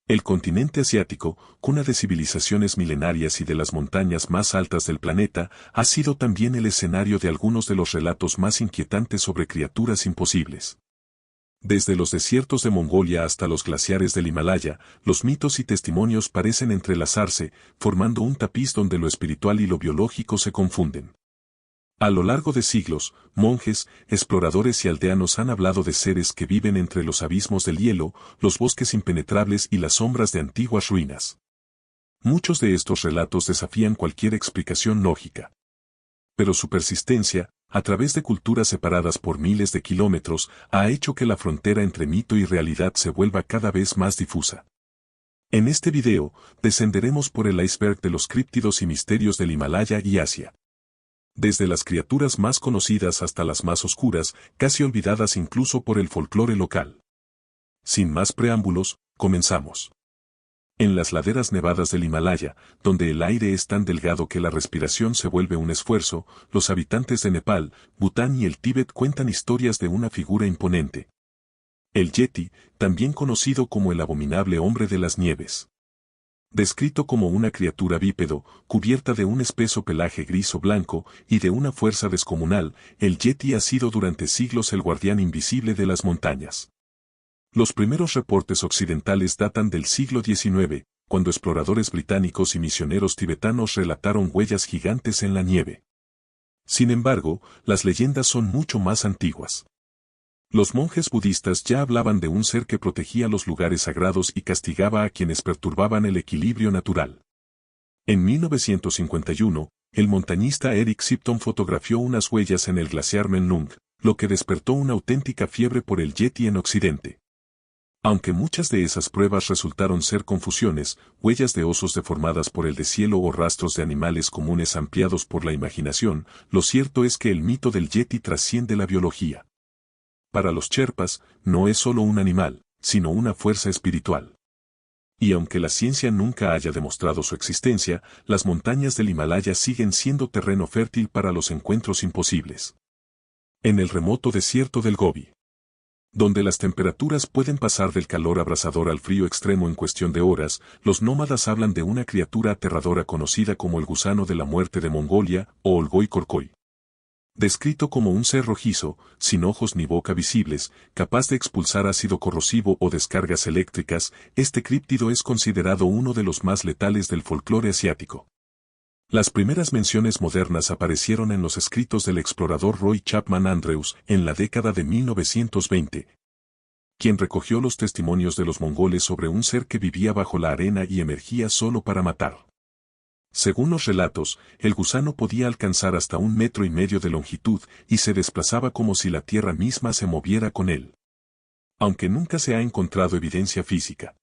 El continente asiático, cuna de civilizaciones milenarias y de las montañas más altas del planeta, ha sido también el escenario de algunos de los relatos más inquietantes sobre criaturas imposibles. Desde los desiertos de Mongolia hasta los glaciares del Himalaya, los mitos y testimonios parecen entrelazarse, formando un tapiz donde lo espiritual y lo biológico se confunden. A lo largo de siglos, monjes, exploradores y aldeanos han hablado de seres que viven entre los abismos del hielo, los bosques impenetrables y las sombras de antiguas ruinas. Muchos de estos relatos desafían cualquier explicación lógica. Pero su persistencia, a través de culturas separadas por miles de kilómetros, ha hecho que la frontera entre mito y realidad se vuelva cada vez más difusa. En este video, descenderemos por el iceberg de los críptidos y misterios del Himalaya y Asia. Desde las criaturas más conocidas hasta las más oscuras, casi olvidadas incluso por el folclore local. Sin más preámbulos, comenzamos. En las laderas nevadas del Himalaya, donde el aire es tan delgado que la respiración se vuelve un esfuerzo, los habitantes de Nepal, Bután y el Tíbet cuentan historias de una figura imponente. El Yeti, también conocido como el abominable hombre de las nieves. Descrito como una criatura bípedo, cubierta de un espeso pelaje gris o blanco y de una fuerza descomunal, el Yeti ha sido durante siglos el guardián invisible de las montañas. Los primeros reportes occidentales datan del siglo XIX, cuando exploradores británicos y misioneros tibetanos relataron huellas gigantes en la nieve. Sin embargo, las leyendas son mucho más antiguas. Los monjes budistas ya hablaban de un ser que protegía los lugares sagrados y castigaba a quienes perturbaban el equilibrio natural. En 1951, el montañista Eric Shipton fotografió unas huellas en el glaciar Menlung, lo que despertó una auténtica fiebre por el Yeti en Occidente. Aunque muchas de esas pruebas resultaron ser confusiones, huellas de osos deformadas por el deshielo o rastros de animales comunes ampliados por la imaginación, lo cierto es que el mito del Yeti trasciende la biología. Para los Sherpas, no es solo un animal, sino una fuerza espiritual. Y aunque la ciencia nunca haya demostrado su existencia, las montañas del Himalaya siguen siendo terreno fértil para los encuentros imposibles. En el remoto desierto del Gobi, donde las temperaturas pueden pasar del calor abrasador al frío extremo en cuestión de horas, los nómadas hablan de una criatura aterradora conocida como el gusano de la muerte de Mongolia, o Olgoi Korkoi. Descrito como un ser rojizo, sin ojos ni boca visibles, capaz de expulsar ácido corrosivo o descargas eléctricas, este críptido es considerado uno de los más letales del folclore asiático. Las primeras menciones modernas aparecieron en los escritos del explorador Roy Chapman Andrews en la década de 1920, quien recogió los testimonios de los mongoles sobre un ser que vivía bajo la arena y emergía solo para matar. Según los relatos, el gusano podía alcanzar hasta 1,5 metros de longitud y se desplazaba como si la tierra misma se moviera con él. Aunque nunca se ha encontrado evidencia física.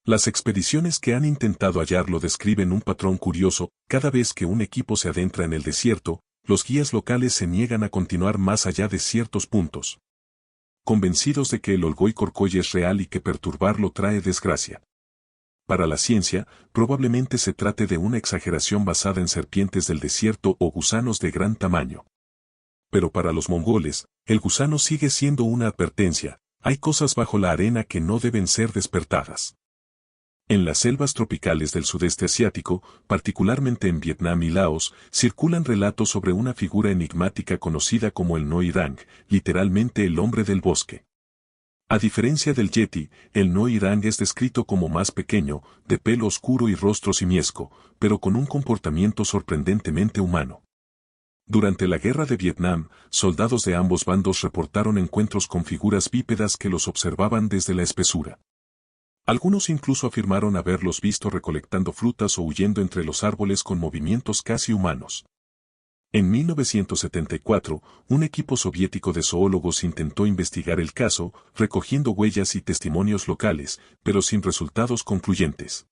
Las expediciones que han intentado hallarlo describen un patrón curioso: cada vez que un equipo se adentra en el desierto, los guías locales se niegan a continuar más allá de ciertos puntos, convencidos de que el Olgoi Korkoi es real y que perturbarlo trae desgracia. Para la ciencia, probablemente se trate de una exageración basada en serpientes del desierto o gusanos de gran tamaño. Pero para los mongoles, el gusano sigue siendo una advertencia: hay cosas bajo la arena que no deben ser despertadas. En las selvas tropicales del sudeste asiático, particularmente en Vietnam y Laos, circulan relatos sobre una figura enigmática conocida como el Noi Rang, literalmente el hombre del bosque. A diferencia del Yeti, el Noi Rang es descrito como más pequeño, de pelo oscuro y rostro simiesco, pero con un comportamiento sorprendentemente humano. Durante la Guerra de Vietnam, soldados de ambos bandos reportaron encuentros con figuras bípedas que los observaban desde la espesura. Algunos incluso afirmaron haberlos visto recolectando frutas o huyendo entre los árboles con movimientos casi humanos. En 1974, un equipo soviético de zoólogos intentó investigar el caso, recogiendo huellas y testimonios locales, pero sin resultados concluyentes.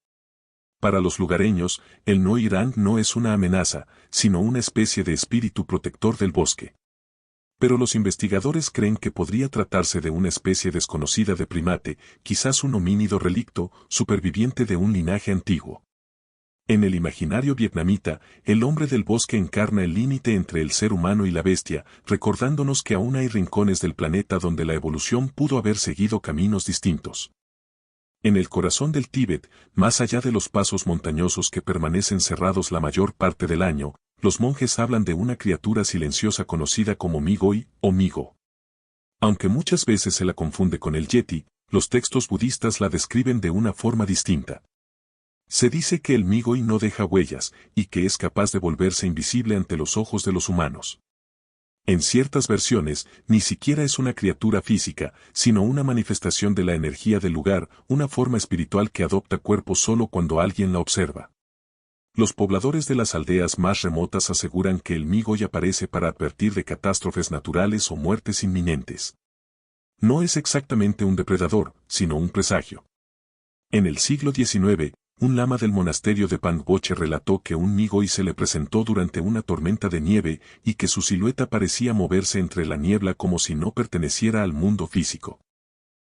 Para los lugareños, el Noi Rang no es una amenaza, sino una especie de espíritu protector del bosque. Pero los investigadores creen que podría tratarse de una especie desconocida de primate, quizás un homínido relicto, superviviente de un linaje antiguo. En el imaginario vietnamita, el hombre del bosque encarna el límite entre el ser humano y la bestia, recordándonos que aún hay rincones del planeta donde la evolución pudo haber seguido caminos distintos. En el corazón del Tíbet, más allá de los pasos montañosos que permanecen cerrados la mayor parte del año, los monjes hablan de una criatura silenciosa conocida como Migoi o Migo. Aunque muchas veces se la confunde con el Yeti, los textos budistas la describen de una forma distinta. Se dice que el Migoi no deja huellas, y que es capaz de volverse invisible ante los ojos de los humanos. En ciertas versiones, ni siquiera es una criatura física, sino una manifestación de la energía del lugar, una forma espiritual que adopta cuerpo solo cuando alguien la observa. Los pobladores de las aldeas más remotas aseguran que el Migoi aparece para advertir de catástrofes naturales o muertes inminentes. No es exactamente un depredador, sino un presagio. En el siglo XIX, un lama del monasterio de Pangboche relató que un Migoi se le presentó durante una tormenta de nieve y que su silueta parecía moverse entre la niebla como si no perteneciera al mundo físico.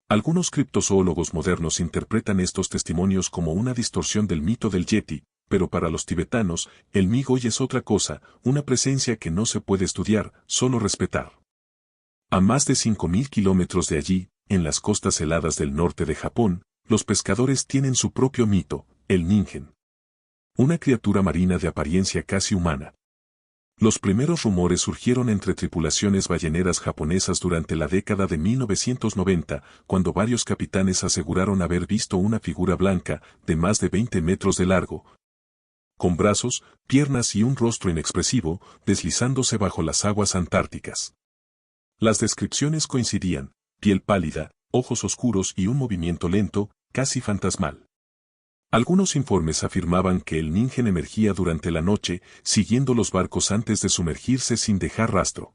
Algunos criptozoólogos modernos interpretan estos testimonios como una distorsión del mito del Yeti, pero para los tibetanos, el Migoi es otra cosa, una presencia que no se puede estudiar, solo respetar. A más de 5.000 kilómetros de allí, en las costas heladas del norte de Japón, los pescadores tienen su propio mito, el Ningen. Una criatura marina de apariencia casi humana. Los primeros rumores surgieron entre tripulaciones balleneras japonesas durante la década de 1990, cuando varios capitanes aseguraron haber visto una figura blanca, de más de 20 metros de largo, con brazos, piernas y un rostro inexpresivo, deslizándose bajo las aguas antárticas. Las descripciones coincidían: piel pálida, ojos oscuros y un movimiento lento, casi fantasmal. Algunos informes afirmaban que el Ningen emergía durante la noche, siguiendo los barcos antes de sumergirse sin dejar rastro.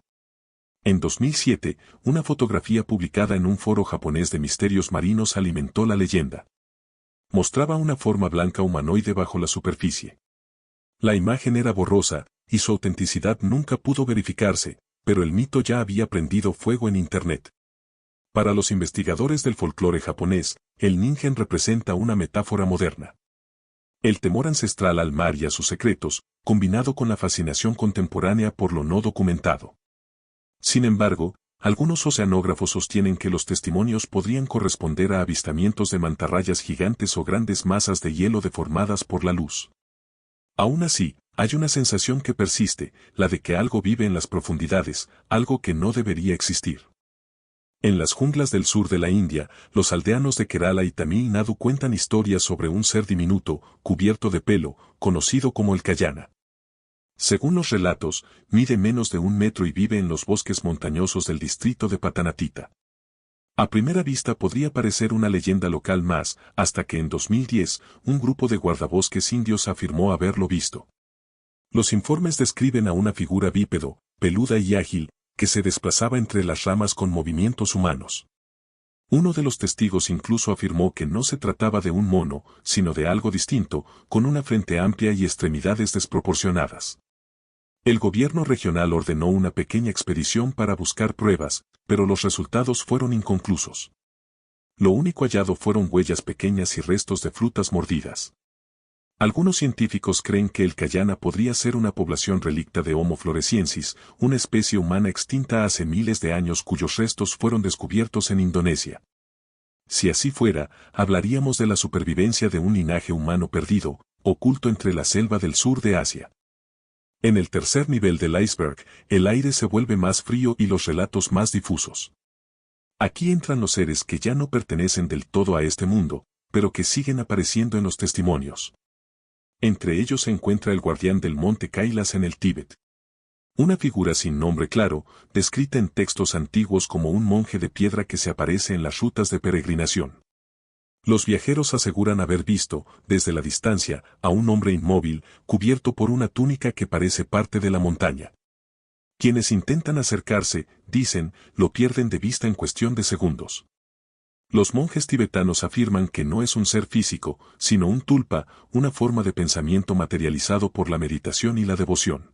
En 2007, una fotografía publicada en un foro japonés de misterios marinos alimentó la leyenda. Mostraba una forma blanca humanoide bajo la superficie. La imagen era borrosa, y su autenticidad nunca pudo verificarse, pero el mito ya había prendido fuego en Internet. Para los investigadores del folclore japonés, el Ningen representa una metáfora moderna. El temor ancestral al mar y a sus secretos, combinado con la fascinación contemporánea por lo no documentado. Sin embargo, algunos oceanógrafos sostienen que los testimonios podrían corresponder a avistamientos de mantarrayas gigantes o grandes masas de hielo deformadas por la luz. Aún así, hay una sensación que persiste, la de que algo vive en las profundidades, algo que no debería existir. En las junglas del sur de la India, los aldeanos de Kerala y Tamil Nadu cuentan historias sobre un ser diminuto, cubierto de pelo, conocido como el Kayana. Según los relatos, mide menos de 1 metro y vive en los bosques montañosos del distrito de Patanatita. A primera vista podría parecer una leyenda local más, hasta que en 2010, un grupo de guardabosques indios afirmó haberlo visto. Los informes describen a una figura bípedo, peluda y ágil, que se desplazaba entre las ramas con movimientos humanos. Uno de los testigos incluso afirmó que no se trataba de un mono, sino de algo distinto, con una frente amplia y extremidades desproporcionadas. El gobierno regional ordenó una pequeña expedición para buscar pruebas, pero los resultados fueron inconclusos. Lo único hallado fueron huellas pequeñas y restos de frutas mordidas. Algunos científicos creen que el Kayana podría ser una población relicta de Homo floresiensis, una especie humana extinta hace miles de años cuyos restos fueron descubiertos en Indonesia. Si así fuera, hablaríamos de la supervivencia de un linaje humano perdido, oculto entre la selva del sur de Asia. En el tercer nivel del iceberg, el aire se vuelve más frío y los relatos más difusos. Aquí entran los seres que ya no pertenecen del todo a este mundo, pero que siguen apareciendo en los testimonios. Entre ellos se encuentra el guardián del monte Kailas en el Tíbet. Una figura sin nombre claro, descrita en textos antiguos como un monje de piedra que se aparece en las rutas de peregrinación. Los viajeros aseguran haber visto, desde la distancia, a un hombre inmóvil, cubierto por una túnica que parece parte de la montaña. Quienes intentan acercarse, dicen, lo pierden de vista en cuestión de segundos. Los monjes tibetanos afirman que no es un ser físico, sino un tulpa, una forma de pensamiento materializado por la meditación y la devoción.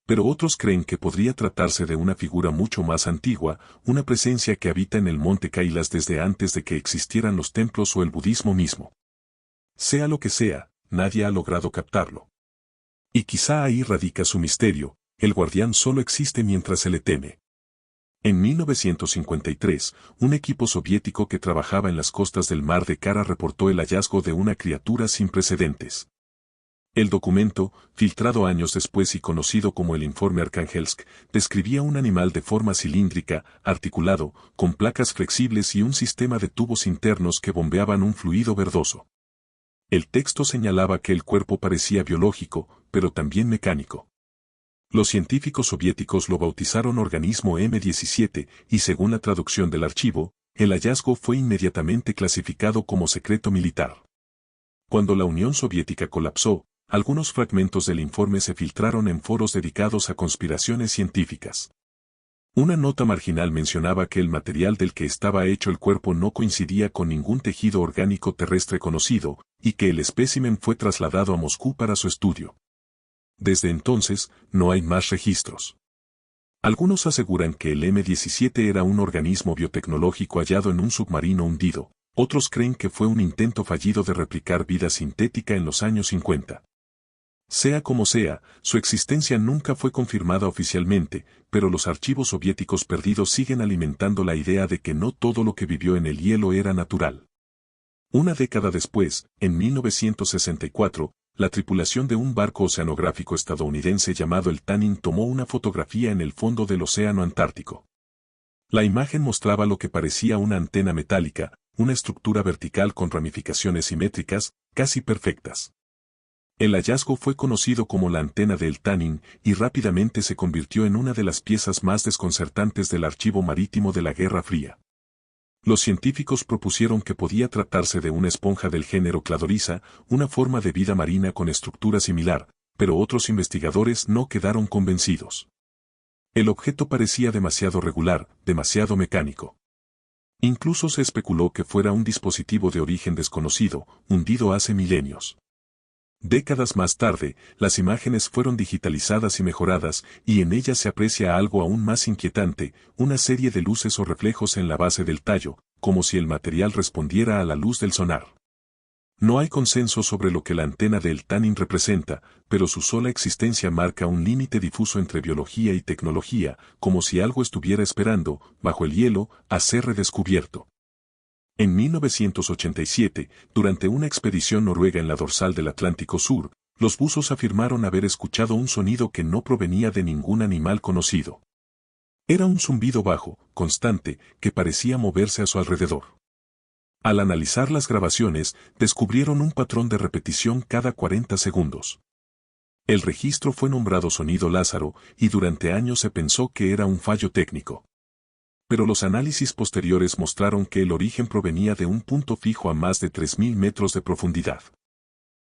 Pero otros creen que podría tratarse de una figura mucho más antigua, una presencia que habita en el monte Kailas desde antes de que existieran los templos o el budismo mismo. Sea lo que sea, nadie ha logrado captarlo. Y quizá ahí radica su misterio, el guardián solo existe mientras se le teme. En 1953, un equipo soviético que trabajaba en las costas del Mar de Kara reportó el hallazgo de una criatura sin precedentes. El documento, filtrado años después y conocido como el Informe Arkhangelsk, describía un animal de forma cilíndrica, articulado, con placas flexibles y un sistema de tubos internos que bombeaban un fluido verdoso. El texto señalaba que el cuerpo parecía biológico, pero también mecánico. Los científicos soviéticos lo bautizaron organismo M17 y según la traducción del archivo, el hallazgo fue inmediatamente clasificado como secreto militar. Cuando la Unión Soviética colapsó, algunos fragmentos del informe se filtraron en foros dedicados a conspiraciones científicas. Una nota marginal mencionaba que el material del que estaba hecho el cuerpo no coincidía con ningún tejido orgánico terrestre conocido, y que el espécimen fue trasladado a Moscú para su estudio. Desde entonces, no hay más registros. Algunos aseguran que el M17 era un organismo biotecnológico hallado en un submarino hundido, otros creen que fue un intento fallido de replicar vida sintética en los años 50. Sea como sea, su existencia nunca fue confirmada oficialmente, pero los archivos soviéticos perdidos siguen alimentando la idea de que no todo lo que vivió en el hielo era natural. Una década después, en 1964, la tripulación de un barco oceanográfico estadounidense llamado el Tanning tomó una fotografía en el fondo del océano Antártico. La imagen mostraba lo que parecía una antena metálica, una estructura vertical con ramificaciones simétricas, casi perfectas. El hallazgo fue conocido como la antena del Tanning y rápidamente se convirtió en una de las piezas más desconcertantes del archivo marítimo de la Guerra Fría. Los científicos propusieron que podía tratarse de una esponja del género Cladorhiza, una forma de vida marina con estructura similar, pero otros investigadores no quedaron convencidos. El objeto parecía demasiado regular, demasiado mecánico. Incluso se especuló que fuera un dispositivo de origen desconocido, hundido hace milenios. Décadas más tarde, las imágenes fueron digitalizadas y mejoradas, y en ellas se aprecia algo aún más inquietante, una serie de luces o reflejos en la base del tallo, como si el material respondiera a la luz del sonar. No hay consenso sobre lo que la antena del Tanning representa, pero su sola existencia marca un límite difuso entre biología y tecnología, como si algo estuviera esperando, bajo el hielo, a ser redescubierto. En 1987, durante una expedición noruega en la dorsal del Atlántico Sur, los buzos afirmaron haber escuchado un sonido que no provenía de ningún animal conocido. Era un zumbido bajo, constante, que parecía moverse a su alrededor. Al analizar las grabaciones, descubrieron un patrón de repetición cada 40 segundos. El registro fue nombrado sonido Lázaro, y durante años se pensó que era un fallo técnico. Pero los análisis posteriores mostraron que el origen provenía de un punto fijo a más de 3.000 metros de profundidad.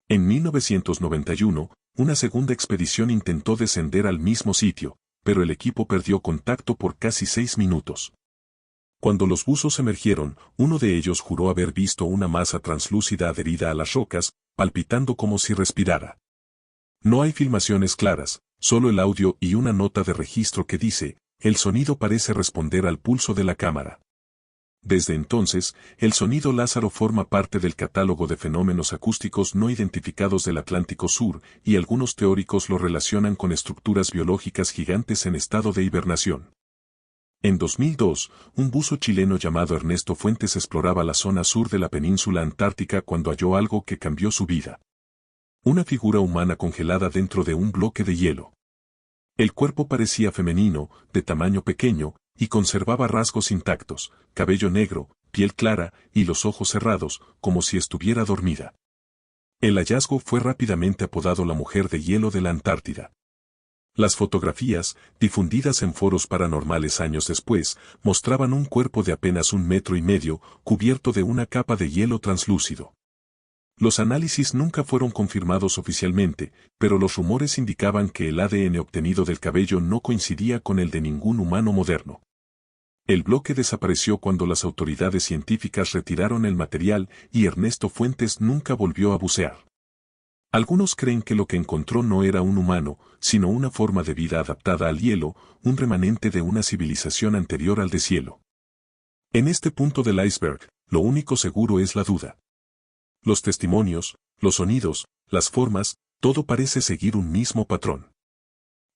En 1991, una segunda expedición intentó descender al mismo sitio, pero el equipo perdió contacto por casi 6 minutos. Cuando los buzos emergieron, uno de ellos juró haber visto una masa translúcida adherida a las rocas, palpitando como si respirara. No hay filmaciones claras, solo el audio y una nota de registro que dice: el sonido parece responder al pulso de la cámara. Desde entonces, el sonido Lázaro forma parte del catálogo de fenómenos acústicos no identificados del Atlántico Sur, y algunos teóricos lo relacionan con estructuras biológicas gigantes en estado de hibernación. En 2002, un buzo chileno llamado Ernesto Fuentes exploraba la zona sur de la península antártica cuando halló algo que cambió su vida. Una figura humana congelada dentro de un bloque de hielo. El cuerpo parecía femenino, de tamaño pequeño, y conservaba rasgos intactos, cabello negro, piel clara, y los ojos cerrados, como si estuviera dormida. El hallazgo fue rápidamente apodado la mujer de hielo de la Antártida. Las fotografías, difundidas en foros paranormales años después, mostraban un cuerpo de apenas 1,5 metros, cubierto de una capa de hielo translúcido. Los análisis nunca fueron confirmados oficialmente, pero los rumores indicaban que el ADN obtenido del cabello no coincidía con el de ningún humano moderno. El bloque desapareció cuando las autoridades científicas retiraron el material y Ernesto Fuentes nunca volvió a bucear. Algunos creen que lo que encontró no era un humano, sino una forma de vida adaptada al hielo, un remanente de una civilización anterior al deshielo. En este punto del iceberg, lo único seguro es la duda. Los testimonios, los sonidos, las formas, todo parece seguir un mismo patrón.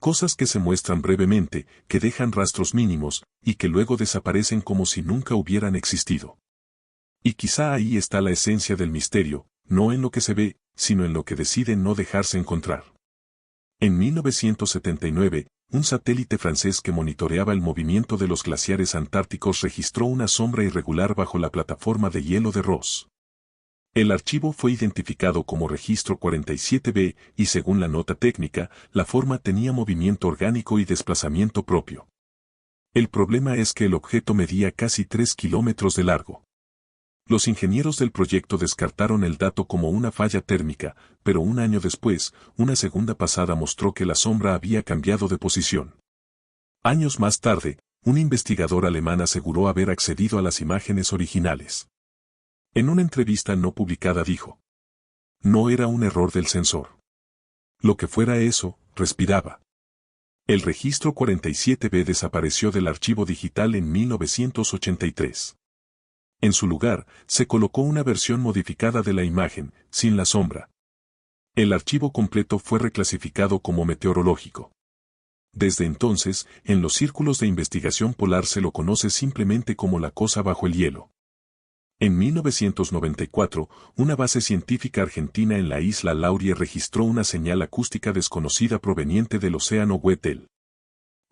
Cosas que se muestran brevemente, que dejan rastros mínimos, y que luego desaparecen como si nunca hubieran existido. Y quizá ahí está la esencia del misterio, no en lo que se ve, sino en lo que decide no dejarse encontrar. En 1979, un satélite francés que monitoreaba el movimiento de los glaciares antárticos registró una sombra irregular bajo la plataforma de hielo de Ross. El archivo fue identificado como registro 47B y según la nota técnica, la forma tenía movimiento orgánico y desplazamiento propio. El problema es que el objeto medía casi 3 kilómetros de largo. Los ingenieros del proyecto descartaron el dato como una falla térmica, pero un año después, una segunda pasada mostró que la sombra había cambiado de posición. Años más tarde, un investigador alemán aseguró haber accedido a las imágenes originales. En una entrevista no publicada dijo: "No era un error del sensor. Lo que fuera eso, respiraba". El registro 47B desapareció del archivo digital en 1983. En su lugar, se colocó una versión modificada de la imagen, sin la sombra. El archivo completo fue reclasificado como meteorológico. Desde entonces, en los círculos de investigación polar se lo conoce simplemente como la cosa bajo el hielo. En 1994, una base científica argentina en la isla Laurie registró una señal acústica desconocida proveniente del océano Weddell.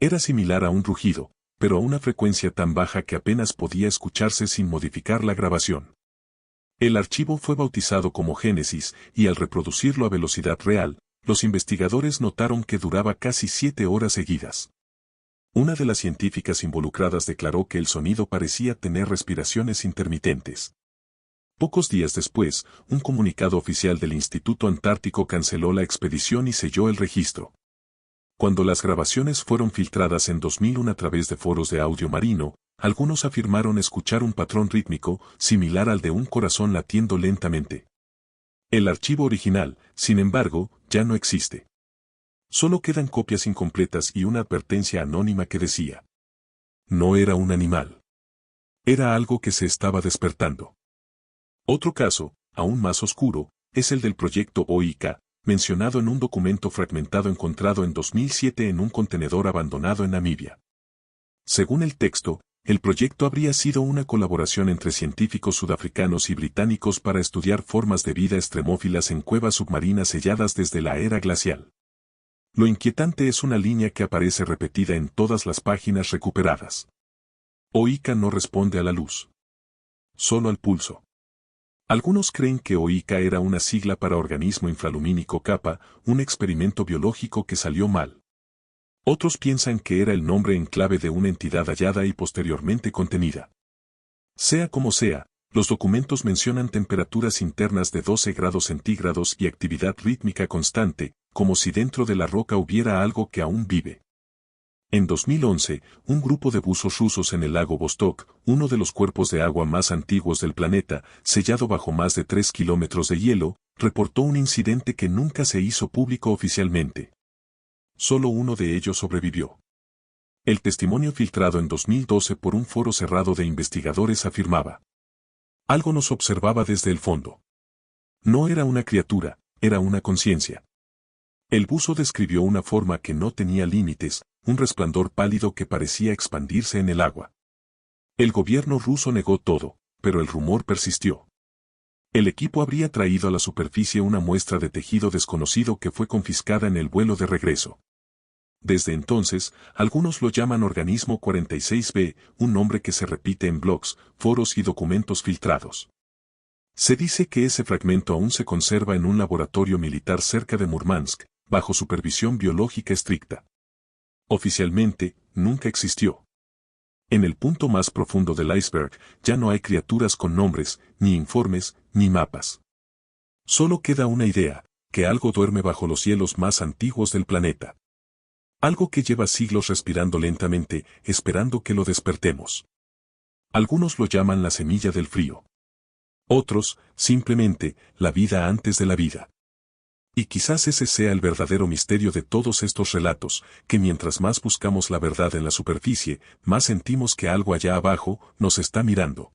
Era similar a un rugido, pero a una frecuencia tan baja que apenas podía escucharse sin modificar la grabación. El archivo fue bautizado como Génesis, y al reproducirlo a velocidad real, los investigadores notaron que duraba casi 7 horas seguidas. Una de las científicas involucradas declaró que el sonido parecía tener respiraciones intermitentes. Pocos días después, un comunicado oficial del Instituto Antártico canceló la expedición y selló el registro. Cuando las grabaciones fueron filtradas en 2001 a través de foros de audio marino, algunos afirmaron escuchar un patrón rítmico, similar al de un corazón latiendo lentamente. El archivo original, sin embargo, ya no existe. Solo quedan copias incompletas y una advertencia anónima que decía: "No era un animal. Era algo que se estaba despertando". Otro caso, aún más oscuro, es el del proyecto OICA, mencionado en un documento fragmentado encontrado en 2007 en un contenedor abandonado en Namibia. Según el texto, el proyecto habría sido una colaboración entre científicos sudafricanos y británicos para estudiar formas de vida extremófilas en cuevas submarinas selladas desde la era glacial. Lo inquietante es una línea que aparece repetida en todas las páginas recuperadas. OICA no responde a la luz. Solo al pulso. Algunos creen que OICA era una sigla para organismo infralumínico Kappa, un experimento biológico que salió mal. Otros piensan que era el nombre en clave de una entidad hallada y posteriormente contenida. Sea como sea, los documentos mencionan temperaturas internas de 12 grados centígrados y actividad rítmica constante, como si dentro de la roca hubiera algo que aún vive. En 2011, un grupo de buzos rusos en el lago Vostok, uno de los cuerpos de agua más antiguos del planeta, sellado bajo más de 3 kilómetros de hielo, reportó un incidente que nunca se hizo público oficialmente. Solo uno de ellos sobrevivió. El testimonio filtrado en 2012 por un foro cerrado de investigadores afirmaba: "Algo nos observaba desde el fondo. No era una criatura, era una conciencia". El buzo describió una forma que no tenía límites, un resplandor pálido que parecía expandirse en el agua. El gobierno ruso negó todo, pero el rumor persistió. El equipo habría traído a la superficie una muestra de tejido desconocido que fue confiscada en el vuelo de regreso. Desde entonces, algunos lo llaman organismo 46B, un nombre que se repite en blogs, foros y documentos filtrados. Se dice que ese fragmento aún se conserva en un laboratorio militar cerca de Murmansk, bajo supervisión biológica estricta. Oficialmente, nunca existió. En el punto más profundo del iceberg, ya no hay criaturas con nombres, ni informes, ni mapas. Solo queda una idea, que algo duerme bajo los hielos más antiguos del planeta. Algo que lleva siglos respirando lentamente, esperando que lo despertemos. Algunos lo llaman la semilla del frío. Otros, simplemente, la vida antes de la vida. Y quizás ese sea el verdadero misterio de todos estos relatos, que mientras más buscamos la verdad en la superficie, más sentimos que algo allá abajo nos está mirando.